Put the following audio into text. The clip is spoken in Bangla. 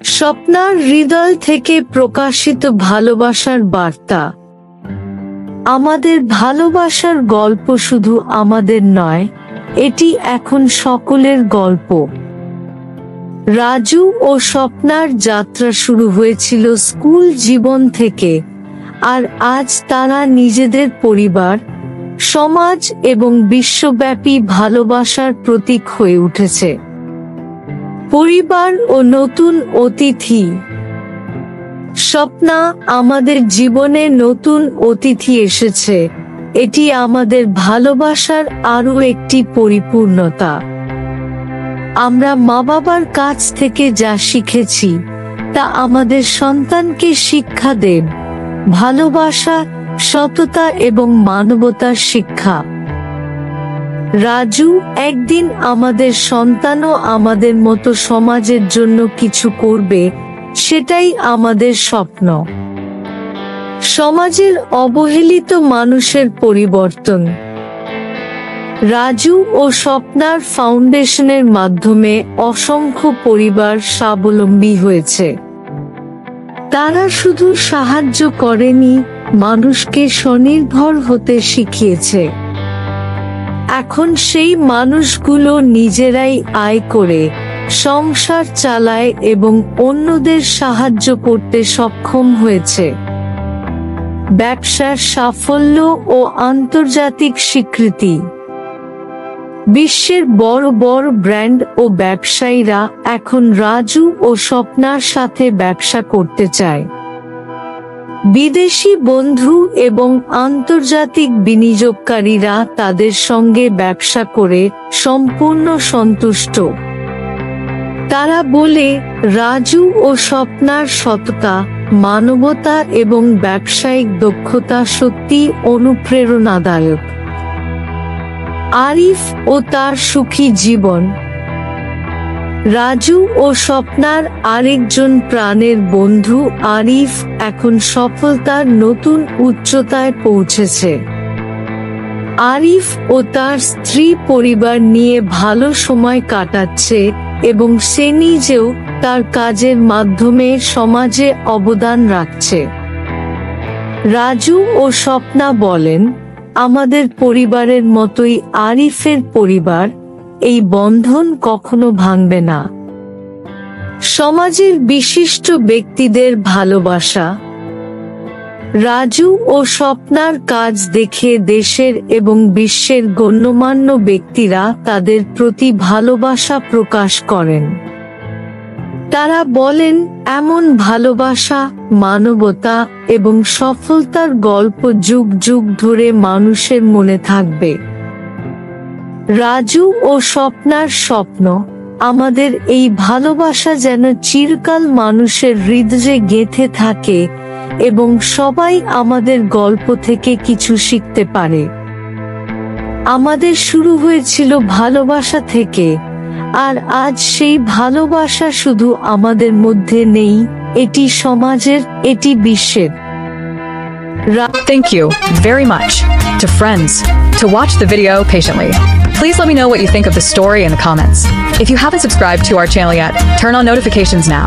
স্বপ্নার হৃদয় থেকে প্রকাশিত ভালোবাসার বার্তা। আমাদের ভালোবাসার গল্প শুধু আমাদের নয়, এটি এখন সকলের গল্প। রাজু ও স্বপ্নার যাত্রা শুরু হয়েছিল স্কুল জীবন থেকে, আর আজ তারা নিজেদের পরিবার, সমাজ এবং বিশ্বব্যাপী ভালোবাসার প্রতীক হয়ে উঠেছে। পরিবার ও নতুন অতিথি। স্বপ্না, আমাদের জীবনে নতুন অতিথি এসেছে। এটি আমাদের ভালোবাসার আরও একটি পরিপূর্ণতা। আমরা মা বাবার কাছ থেকে যা শিখেছি তা আমাদের সন্তানকে শিক্ষা দেব, ভালোবাসা, সততা এবং মানবতার শিক্ষা। রাজু, একদিন আমাদের সন্তানও আমাদের মতো সমাজের জন্য কিছু করবে, সেটাই আমাদের স্বপ্ন। সমাজের অবহেলিত মানুষের পরিবর্তন। রাজু ও স্বপ্নার ফাউন্ডেশনের মাধ্যমে অসংখ্য পরিবার স্বাবলম্বী হয়েছে। তারা শুধু সাহায্য করেনি, মানুষকে স্বনির্ভর হতে শিখিয়েছে। এখন সেই মানুষগুলো নিজেরাই আয় করে, সংসার চালায় এবং অন্যদের সাহায্য করতে সক্ষম হয়েছে। ব্যবসার সাফল্য ও আন্তর্জাতিক স্বীকৃতি। বিশ্বের বড় বড় ব্র্যান্ড ও ব্যবসায়ীরা এখন রাজু ও স্বপ্নার সাথে ব্যবসা করতে চায়। বিদেশি বন্ধু এবং আন্তর্জাতিক বিনিয়োগকারীরা তাদের সঙ্গে ব্যবসা করে সম্পূর্ণ সন্তুষ্ট। তারা বলে, রাজু ও স্বপ্নার সততা, মানবতা এবং ব্যবসায়িক দক্ষতা সত্যি অনুপ্রেরণাদায়ক। আরিফ ও তার সুখী জীবন। রাজু ও স্বপ্নার আরেকজন প্রাণের বন্ধু আরিফ এখন সফলতার নতুন উচ্চতায় পৌঁছেছে। আরিফ ও তার স্ত্রী পরিবার নিয়ে ভালো সময় কাটাচ্ছে এবং সে নিজেও তার কাজের মাধ্যমে সমাজে অবদান রাখছে। রাজু ও স্বপ্না বলেন, আমাদের পরিবারের মতোই আরিফের পরিবার, এই বন্ধন কখনো ভাঙবে না। সমাজের বিশিষ্ট ব্যক্তিদের ভালোবাসা। রাজু ও স্বপ্নার কাজ দেখে দেশের এবং বিশ্বের গণ্যমান্য ব্যক্তিরা তাদের প্রতি ভালোবাসা প্রকাশ করেন। তারা বলেন, এমন ভালোবাসা, মানবতা এবং সফলতার গল্প যুগ যুগ ধরে মানুষের মনে থাকবে। রাজু ও স্বপ্নার স্বপ্ন, আমাদের এই ভালোবাসা যেন চিরকাল মানুষের হৃদয়ে গেঁথে থাকে এবং সবাই আমাদের গল্প থেকে কিছু শিখতে পারে। আমাদের শুরু হয়েছিল ভালোবাসা থেকে, আর আজ সেই ভালোবাসা শুধু আমাদের মধ্যে নেই, এটি সমাজের, এটি বিশ্বের। Thank you very much to friends to watch the video patiently. Please let me know what you think of the story in the comments. If you haven't subscribed to our channel yet, turn on notifications now.